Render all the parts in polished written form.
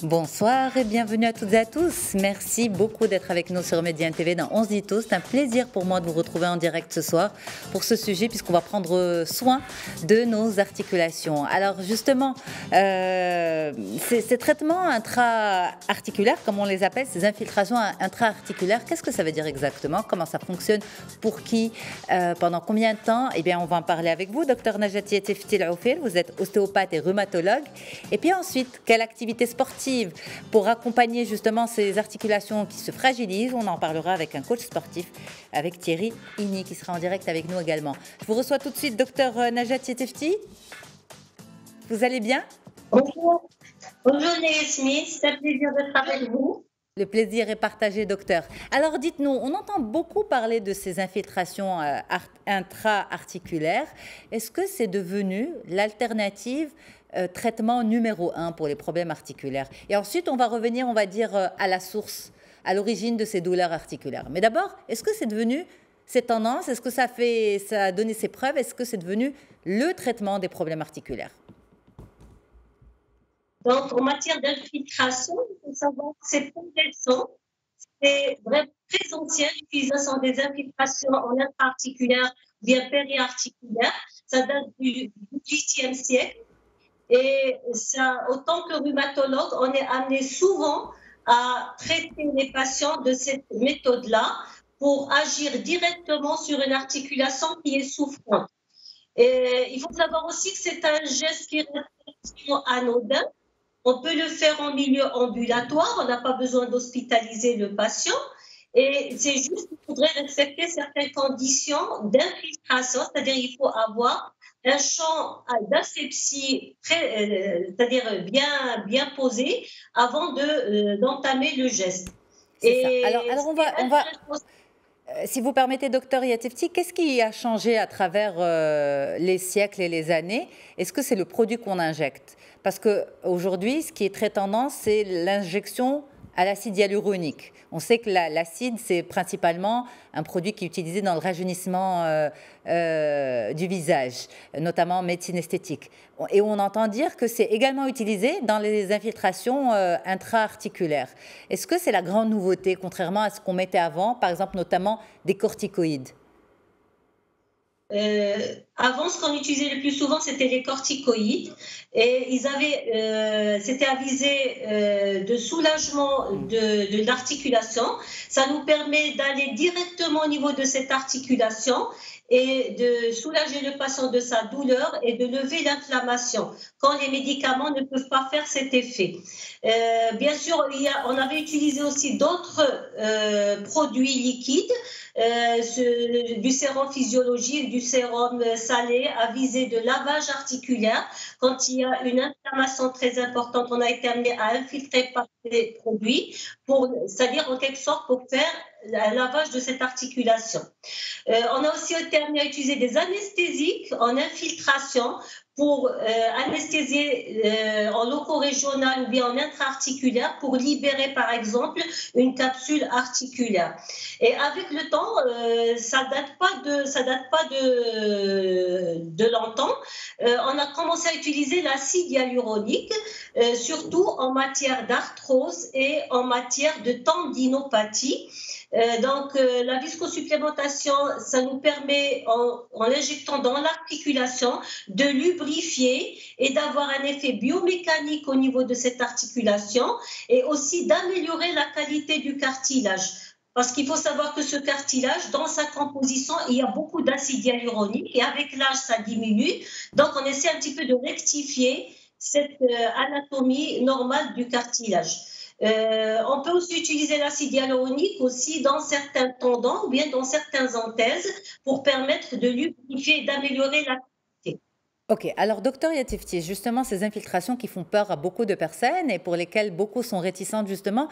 Bonsoir et bienvenue à toutes et à tous. Merci beaucoup d'être avec nous sur Médiane TV dans On se dit tout. C'est un plaisir pour moi de vous retrouver en direct ce soir pour ce sujet puisqu'on va prendre soin de nos articulations. Alors justement, ces traitements intra-articulaires, comme on les appelle, ces infiltrations intra-articulaires, qu'est-ce que ça veut dire exactement? Comment ça fonctionne? Pour qui? Pendant combien de temps? Eh bien, on va en parler avec vous, docteur Najati Ettefti El-Aoufil. Vous êtes ostéopathe et rhumatologue. Et puis ensuite, quelle activité sportive pour accompagner justement ces articulations qui se fragilisent? On en parlera avec un coach sportif, avec Thierry Igny, qui sera en direct avec nous également. Je vous reçois tout de suite, docteur Najati Ettefti. Vous allez bien? Bonjour. Bonjour Smith, c'est un plaisir d'être avec vous. Le plaisir est partagé, docteur. Alors dites-nous, on entend beaucoup parler de ces infiltrations intra-articulaires. Est-ce que c'est devenu l'alternative traitement numéro 1 pour les problèmes articulaires? Et ensuite, on va revenir, on va dire, à la source, à l'origine de ces douleurs articulaires. Mais d'abord, est-ce que c'est devenu cette tendance? Est-ce que ça a donné ses preuves? Est-ce que c'est devenu le traitement des problèmes articulaires? Donc, en matière d'infiltration, il faut savoir que c'est progressant. C'est vraiment très ancien, l'utilisation des infiltrations en intra-articulaire ou bien périarticulaire. Ça date du XVIIIe siècle. Et ça, autant que rhumatologue, on est amené souvent à traiter les patients de cette méthode-là pour agir directement sur une articulation qui est souffrante. Et il faut savoir aussi que c'est un geste qui est anodin. On peut le faire en milieu ambulatoire, on n'a pas besoin d'hospitaliser le patient. Et c'est juste qu'il faudrait respecter certaines conditions d'infiltration, c'est-à-dire il faut avoir un champ d'asepsie, c'est-à-dire bien posé avant d'entamer le geste. Et alors on va si vous permettez, docteur Ettefti, qu'est-ce qui a changé à travers les siècles et les années? Est-ce que c'est le produit qu'on injecte? Parce qu'aujourd'hui, ce qui est très tendance, c'est l'injection à l'acide hyaluronique. On sait que l'acide, c'est principalement un produit qui est utilisé dans le rajeunissement du visage, notamment en médecine esthétique. Et on entend dire que c'est également utilisé dans les infiltrations intra-articulaires. Est-ce que c'est la grande nouveauté, contrairement à ce qu'on mettait avant, par exemple notamment des corticoïdes? Avant, ce qu'on utilisait le plus souvent, c'était les corticoïdes. Et c'était à visée de soulagement de l'articulation. Ça nous permet d'aller directement au niveau de cette articulation et de soulager le patient de sa douleur et de lever l'inflammation quand les médicaments ne peuvent pas faire cet effet. Bien sûr, on avait utilisé aussi d'autres produits liquides, du sérum physiologique, du sérum salé à visée de lavage articulaire. Quand il y a une inflammation très importante, on a été amené à infiltrer par ces produits, c'est-à-dire en quelque sorte pour faire un lavage de cette articulation. On a aussi été amené à utiliser des anesthésiques en infiltration pour anesthésier en loco-régional ou bien en intra-articulaire pour libérer par exemple une capsule articulaire. Et avec le temps, ça date pas de longtemps. On a commencé à utiliser l'acide hyaluronique, surtout en matière d'arthrose et en matière de tendinopathie. Donc, la viscosupplémentation, ça nous permet, en l'injectant dans l'articulation, de lubrifier et d'avoir un effet biomécanique au niveau de cette articulation et aussi d'améliorer la qualité du cartilage. Parce qu'il faut savoir que ce cartilage, dans sa composition, il y a beaucoup d'acide hyaluronique et avec l'âge, ça diminue. Donc, on essaie un petit peu de rectifier cette anatomie normale du cartilage. On peut aussi utiliser l'acide hyaluronique aussi dans certains tendons ou bien dans certaines anthèses pour permettre de lubrifier et d'améliorer la qualité. Ok, alors docteur Ettefti, justement ces infiltrations qui font peur à beaucoup de personnes et pour lesquelles beaucoup sont réticentes justement,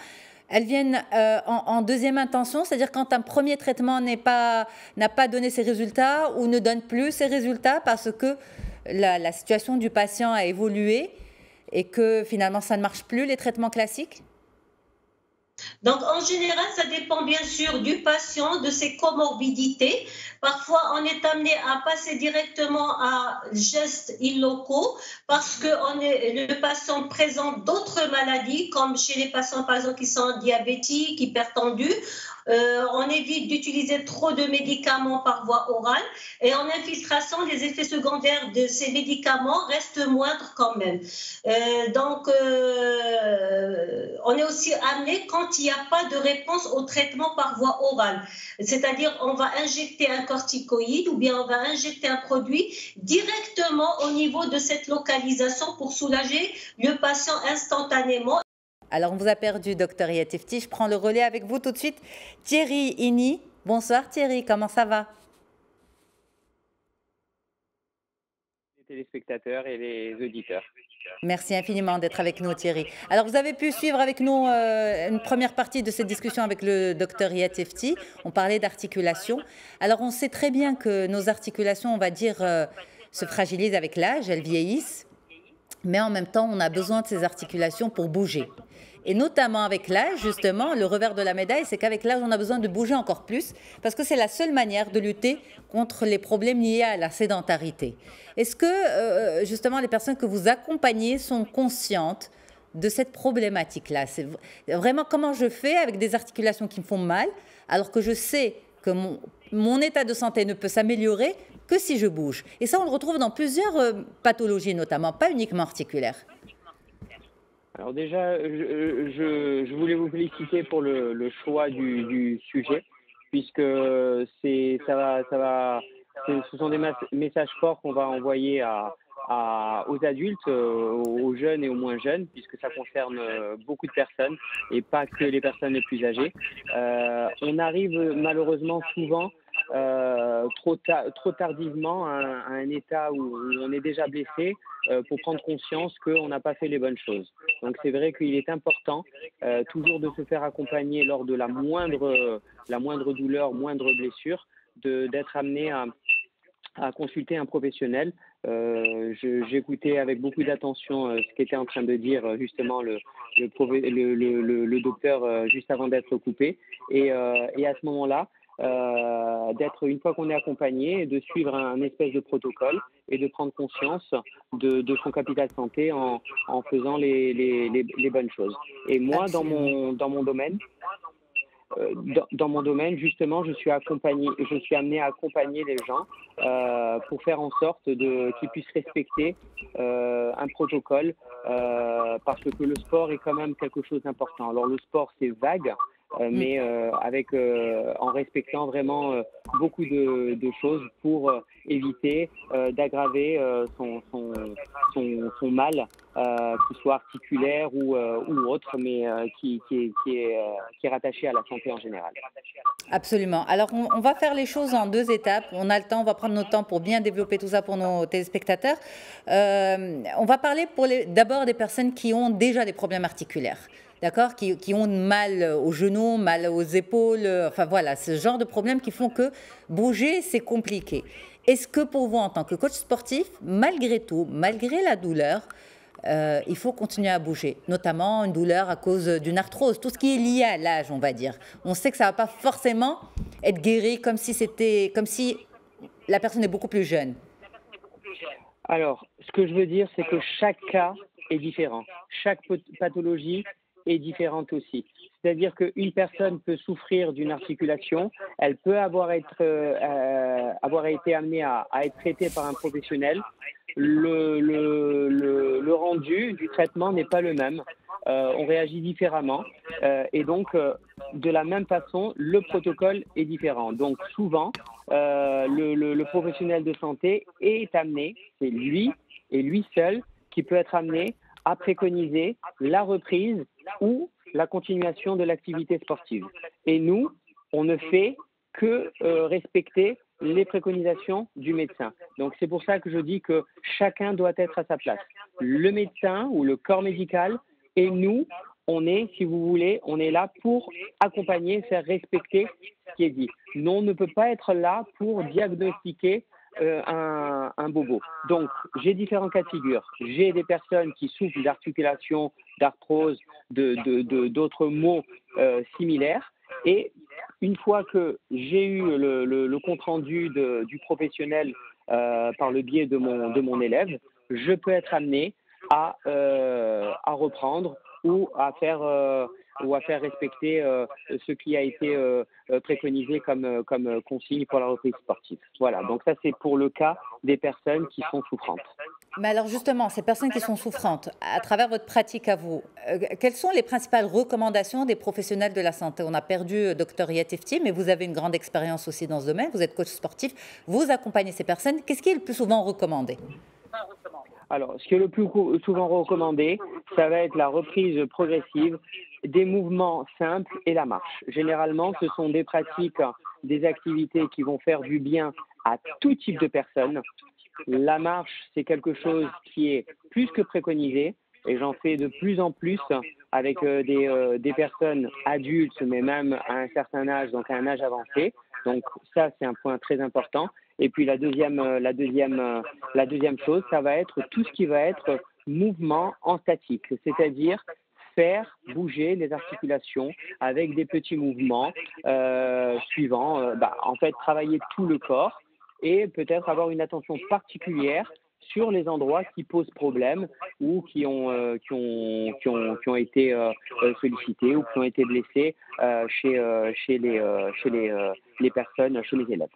elles viennent en deuxième intention, c'est-à-dire quand un premier traitement n'a pas donné ses résultats ou ne donne plus ses résultats parce que la situation du patient a évolué et que finalement ça ne marche plus les traitements classiques? Donc, en général, ça dépend bien sûr du patient, de ses comorbidités. Parfois, on est amené à passer directement à gestes illocaux parce que le patient présente d'autres maladies, comme chez les patients, par exemple, qui sont diabétiques, hypertendus. On évite d'utiliser trop de médicaments par voie orale. Et en infiltration, les effets secondaires de ces médicaments restent moindres quand même. On est aussi amené quand il n'y a pas de réponse au traitement par voie orale. C'est-à-dire, on va injecter un corticoïde ou bien on va injecter un produit directement au niveau de cette localisation pour soulager le patient instantanément. Alors, on vous a perdu, docteur Yatifti. Je prends le relais avec vous tout de suite. Thierry Ini. Bonsoir Thierry, comment ça va? Les téléspectateurs et les auditeurs. Merci infiniment d'être avec nous, Thierry. Alors, vous avez pu suivre avec nous une première partie de cette discussion avec le docteur Yatifti. On parlait d'articulation. Alors, on sait très bien que nos articulations, on va dire, se fragilisent avec l'âge, elles vieillissent. Mais en même temps, on a besoin de ces articulations pour bouger. Et notamment avec l'âge, justement, le revers de la médaille, c'est qu'avec l'âge, on a besoin de bouger encore plus, parce que c'est la seule manière de lutter contre les problèmes liés à la sédentarité. Est-ce que, justement, les personnes que vous accompagnez sont conscientes de cette problématique-là? C'est vraiment comment je fais avec des articulations qui me font mal, alors que je sais que mon état de santé ne peut s'améliorer que si je bouge. Et ça, on le retrouve dans plusieurs pathologies, notamment, pas uniquement articulaires. Alors déjà, je voulais vous féliciter pour le choix du sujet, puisque ce sont des messages forts qu'on va envoyer aux adultes, aux jeunes et aux moins jeunes, puisque ça concerne beaucoup de personnes et pas que les personnes les plus âgées. On arrive malheureusement souvent trop tardivement à un état où on est déjà blessé pour prendre conscience qu'on n'a pas fait les bonnes choses. Donc c'est vrai qu'il est important toujours de se faire accompagner lors de la moindre douleur, moindre blessure, d'être amené à consulter un professionnel. J'écoutais avec beaucoup d'attention ce qu'était en train de dire justement le docteur juste avant d'être coupé. Et à ce moment-là, d'être, une fois qu'on est accompagné, de suivre un espèce de protocole et de prendre conscience de son capital santé en faisant les bonnes choses. Et moi, dans mon domaine, justement, je suis amené à accompagner les gens pour faire en sorte qu'ils puissent respecter un protocole parce que le sport est quand même quelque chose d'important. Alors le sport, c'est vague, mais en respectant vraiment beaucoup de choses pour éviter d'aggraver son mal, qu'il soit articulaire ou autre, mais qui est rattaché à la santé en général. Absolument. Alors, on va faire les choses en deux étapes. On a le temps, on va prendre notre temps pour bien développer tout ça pour nos téléspectateurs. On va parler d'abord des personnes qui ont déjà des problèmes articulaires. D'accord, qui ont mal aux genoux, mal aux épaules, enfin voilà, ce genre de problèmes qui font que bouger, c'est compliqué. Est-ce que pour vous, en tant que coach sportif, malgré tout, malgré la douleur, il faut continuer à bouger, notamment une douleur à cause d'une arthrose, tout ce qui est lié à l'âge, on va dire. On sait que ça ne va pas forcément être guéri comme si la personne est beaucoup plus jeune. Alors, ce que je veux dire, c'est que chaque cas est différent. Chaque pathologie est différente aussi. C'est-à-dire qu'une personne peut souffrir d'une articulation, elle peut avoir été amenée à être traitée par un professionnel. Le rendu du traitement n'est pas le même. On réagit différemment et donc de la même façon, le protocole est différent. Donc souvent, le professionnel de santé est amené, c'est lui et lui seul qui peut être amené à préconiser la reprise ou la continuation de l'activité sportive. Et nous, on ne fait que respecter les préconisations du médecin. Donc c'est pour ça que je dis que chacun doit être à sa place. Le médecin ou le corps médical et nous, on est, si vous voulez, on est là pour accompagner, faire respecter ce qui est dit. Nous, on ne peut pas être là pour diagnostiquer un bobo. Donc, j'ai différents cas de figure. J'ai des personnes qui souffrent d'articulation, d'arthrose, d'autres maux similaires. Et une fois que j'ai eu le compte-rendu du professionnel par le biais de mon élève, je peux être amené à reprendre ou à faire respecter ce qui a été préconisé comme consigne pour la reprise sportive. Voilà, donc ça c'est pour le cas des personnes qui sont souffrantes. Mais alors justement, ces personnes qui sont souffrantes, à travers votre pratique à vous, quelles sont les principales recommandations des professionnels de la santé? On a perdu Dr Yatifti, mais vous avez une grande expérience aussi dans ce domaine, vous êtes coach sportif, vous accompagnez ces personnes. Qu'est-ce qui est le plus souvent recommandé? Alors, ce qui est le plus souvent recommandé, ça va être la reprise progressive, des mouvements simples et la marche. Généralement, ce sont des pratiques, des activités qui vont faire du bien à tout type de personnes. La marche, c'est quelque chose qui est plus que préconisé et j'en fais de plus en plus avec des personnes adultes, mais même à un certain âge, donc à un âge avancé. Donc ça, c'est un point très important. Et puis la deuxième chose, ça va être tout ce qui va être mouvement en statique, c'est-à-dire faire bouger les articulations avec des petits mouvements suivants. En fait, travailler tout le corps et peut-être avoir une attention particulière sur les endroits qui posent problème ou qui ont été sollicités ou qui ont été blessés chez les personnes, chez les élèves.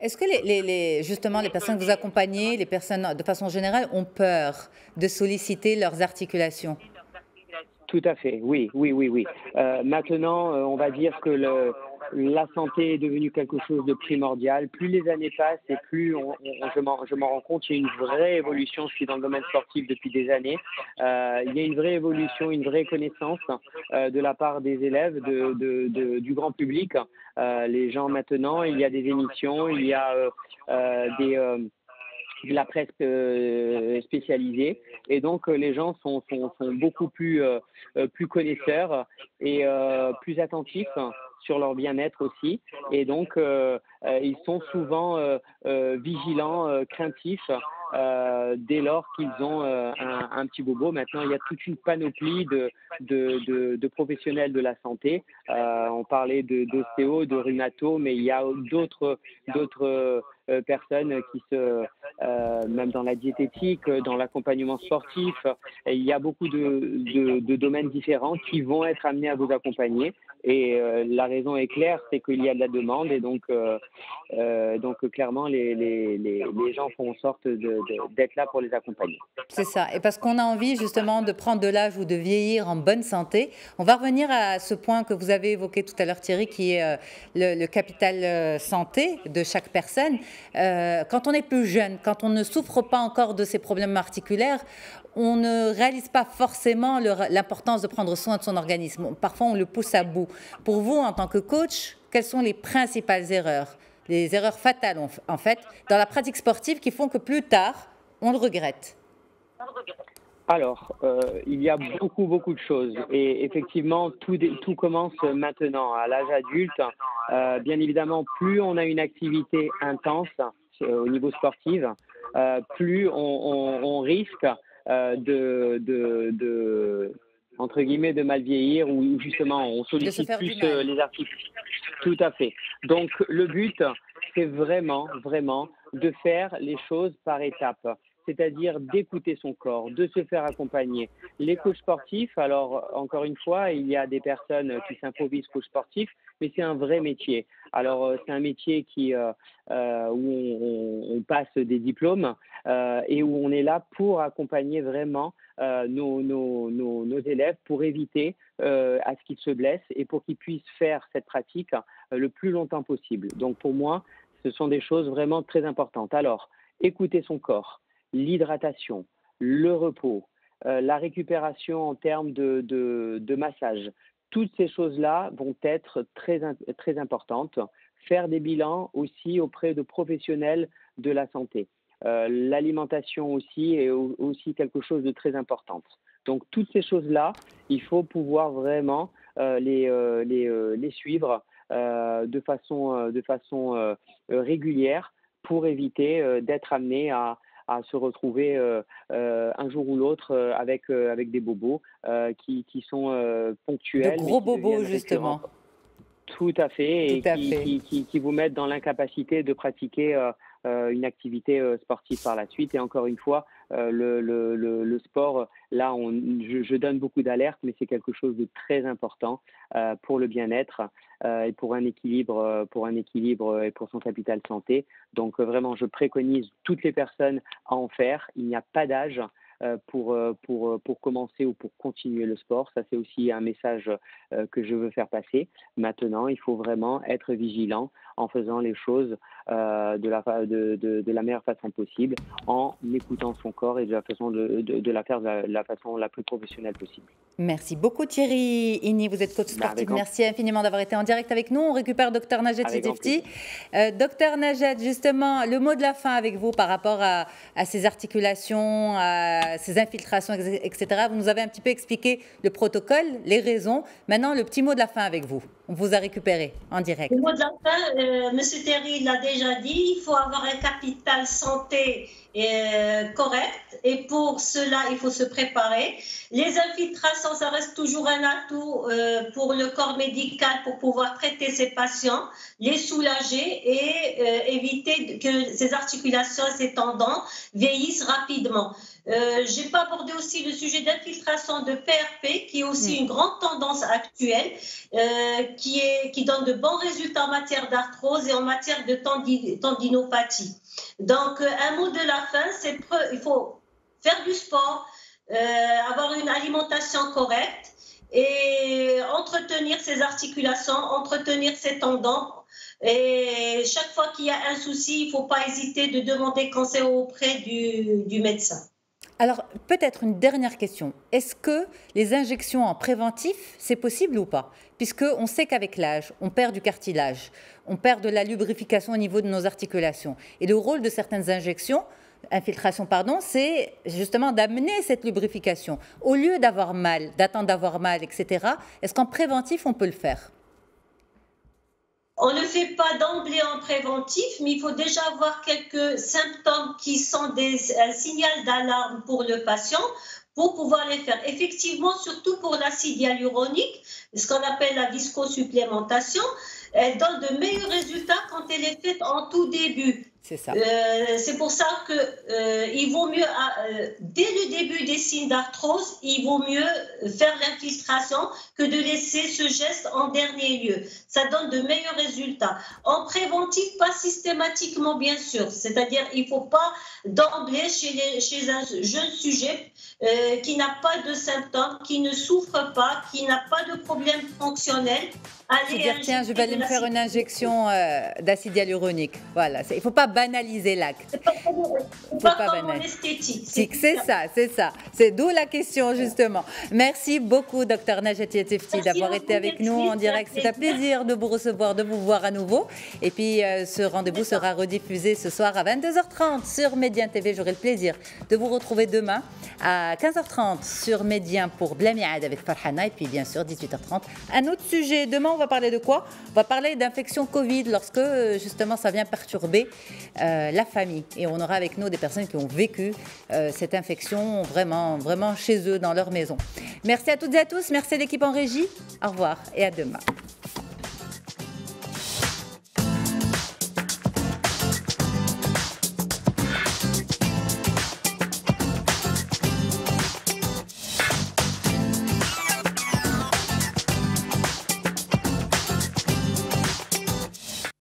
Est-ce que justement les personnes que vous accompagnez, les personnes de façon générale, ont peur de solliciter leurs articulations? Tout à fait, oui. Maintenant, on va dire que la santé est devenue quelque chose de primordial. Plus les années passent et plus je m'en rends compte, il y a une vraie évolution. Je suis dans le domaine sportif depuis des années. Il y a une vraie évolution, une vraie connaissance de la part des élèves, du grand public. Les gens maintenant, il y a des émissions, il y a de la presse spécialisée et donc les gens sont beaucoup plus connaisseurs et plus attentifs sur leur bien-être aussi et donc ils sont souvent vigilants, craintifs dès lors qu'ils ont un petit bobo. Maintenant, il y a toute une panoplie de professionnels de la santé. On parlait d'ostéo, de rhumato, mais il y a d'autres personnes qui même dans la diététique, dans l'accompagnement sportif, il y a beaucoup de domaines différents qui vont être amenés à vous accompagner. Et la raison est claire, c'est qu'il y a de la demande et donc clairement les gens font en sorte d'être là pour les accompagner. C'est ça. Et parce qu'on a envie justement de prendre de l'âge ou de vieillir en bonne santé, on va revenir à ce point que vous avez évoqué tout à l'heure Thierry, qui est le capital santé de chaque personne. Quand on est plus jeune, quand on ne souffre pas encore de ces problèmes articulaires, on ne réalise pas forcément l'importance de prendre soin de son organisme. Parfois, on le pousse à bout. Pour vous, en tant que coach, quelles sont les principales erreurs, les erreurs fatales en fait, dans la pratique sportive qui font que plus tard, on le regrette? Alors, il y a beaucoup de choses et effectivement, tout commence maintenant à l'âge adulte. Bien évidemment, plus on a une activité intense au niveau sportif, plus on risque entre guillemets de mal vieillir ou justement on sollicite plus les articles. Tout à fait. Donc le but, c'est vraiment de faire les choses par étapes. C'est-à-dire d'écouter son corps, de se faire accompagner. Les coachs sportifs, alors encore une fois, il y a des personnes qui s'improvisent coach sportifs, mais c'est un vrai métier. Alors c'est un métier où on passe des diplômes et où on est là pour accompagner vraiment nos élèves pour éviter à ce qu'ils se blessent et pour qu'ils puissent faire cette pratique le plus longtemps possible. Donc pour moi, ce sont des choses vraiment très importantes. Alors, écouter son corps, l'hydratation, le repos, la récupération en termes de massage. Toutes ces choses-là vont être très importantes. Faire des bilans aussi auprès de professionnels de la santé. L'alimentation aussi est aussi quelque chose de très important. Donc toutes ces choses-là, il faut pouvoir vraiment les suivre de façon régulière pour éviter d'être amené à se retrouver un jour ou l'autre avec des bobos qui sont ponctuels. De gros bobos, justement. Tout à fait, qui vous mettent dans l'incapacité de pratiquer une activité sportive par la suite. Et encore une fois, le sport, là, je donne beaucoup d'alertes, mais c'est quelque chose de très important pour le bien-être et pour un équilibre et pour son capital santé. Donc vraiment, je préconise toutes les personnes à en faire. Il n'y a pas d'âge pour commencer ou pour continuer le sport. Ça, c'est aussi un message que je veux faire passer. Maintenant, il faut vraiment être vigilant en faisant les choses de la meilleure façon possible, en écoutant son corps et de la faire de la façon la plus professionnelle possible. Merci beaucoup Thierry Ini, vous êtes coach sportif. Merci infiniment d'avoir été en direct avec nous. On récupère Dr Najat Setifti. Dr Najat, justement, le mot de la fin avec vous par rapport à ces articulations, à ces infiltrations, etc. Vous nous avez un petit peu expliqué le protocole, les raisons. Maintenant, le petit mot de la fin avec vous. On vous a récupéré en direct. Le mot de la fin, M. Thierry l'a déjà dit, il faut avoir un capital santé correct et pour cela, il faut se préparer. Les infiltrations, ça reste toujours un atout pour le corps médical pour pouvoir traiter ces patients, les soulager et éviter que ces articulations et ces tendons vieillissent rapidement. J'ai pas abordé aussi le sujet d'infiltration de PRP, qui est aussi une grande tendance actuelle, qui donne de bons résultats en matière d'arthrose et en matière de tendinopathie. Donc, un mot de la fin, c'est il faut faire du sport, avoir une alimentation correcte et entretenir ses articulations, entretenir ses tendons. Et chaque fois qu'il y a un souci, il ne faut pas hésiter de demander conseil auprès du médecin. Alors, peut-être une dernière question. Est-ce que les injections en préventif, c'est possible ou pas? Puisqu'on sait qu'avec l'âge, on perd du cartilage, on perd de la lubrification au niveau de nos articulations. Et le rôle de certaines infiltrations, c'est justement d'amener cette lubrification. Au lieu d'avoir mal, d'attendre d'avoir mal, etc., est-ce qu'en préventif, on peut le faire? On ne le fait pas d'emblée en préventif, mais il faut déjà avoir quelques symptômes qui sont un signal d'alarme pour le patient pour pouvoir les faire. Effectivement, surtout pour l'acide hyaluronique, ce qu'on appelle la viscosupplémentation, elle donne de meilleurs résultats quand elle est faite en tout début. C'est ça. C'est pour ça qu'il vaut mieux, dès le début des signes d'arthrose, il vaut mieux faire l'infiltration que de laisser ce geste en dernier lieu. Ça donne de meilleurs résultats. En préventif, pas systématiquement, bien sûr. C'est-à-dire, il ne faut pas d'emblée chez un jeune sujet qui n'a pas de symptômes, qui ne souffre pas, qui n'a pas de problème fonctionnel. Tiens, je vais aller me faire une injection d'acide hyaluronique. Voilà, il ne faut pas banaliser l'acte. Il ne faut pas comme en esthétique. C'est ça. C'est d'où la question, justement. Merci beaucoup, Dr Najat Setifti, d'avoir été avec nous en direct. C'est un plaisir de vous recevoir, de vous voir à nouveau. Et puis, ce rendez-vous sera rediffusé ce soir à 22h30 sur Médien TV. J'aurai le plaisir de vous retrouver demain à 15h30 sur Médien pour Blamiad avec Farhana. Et puis, bien sûr, 18h30, un autre sujet. Demain, on va parler de quoi? On va parler d'infection Covid lorsque, justement, ça vient perturber la famille. Et on aura avec nous des personnes qui ont vécu cette infection vraiment chez eux, dans leur maison. Merci à toutes et à tous. Merci à l'équipe en régie. Au revoir et à demain.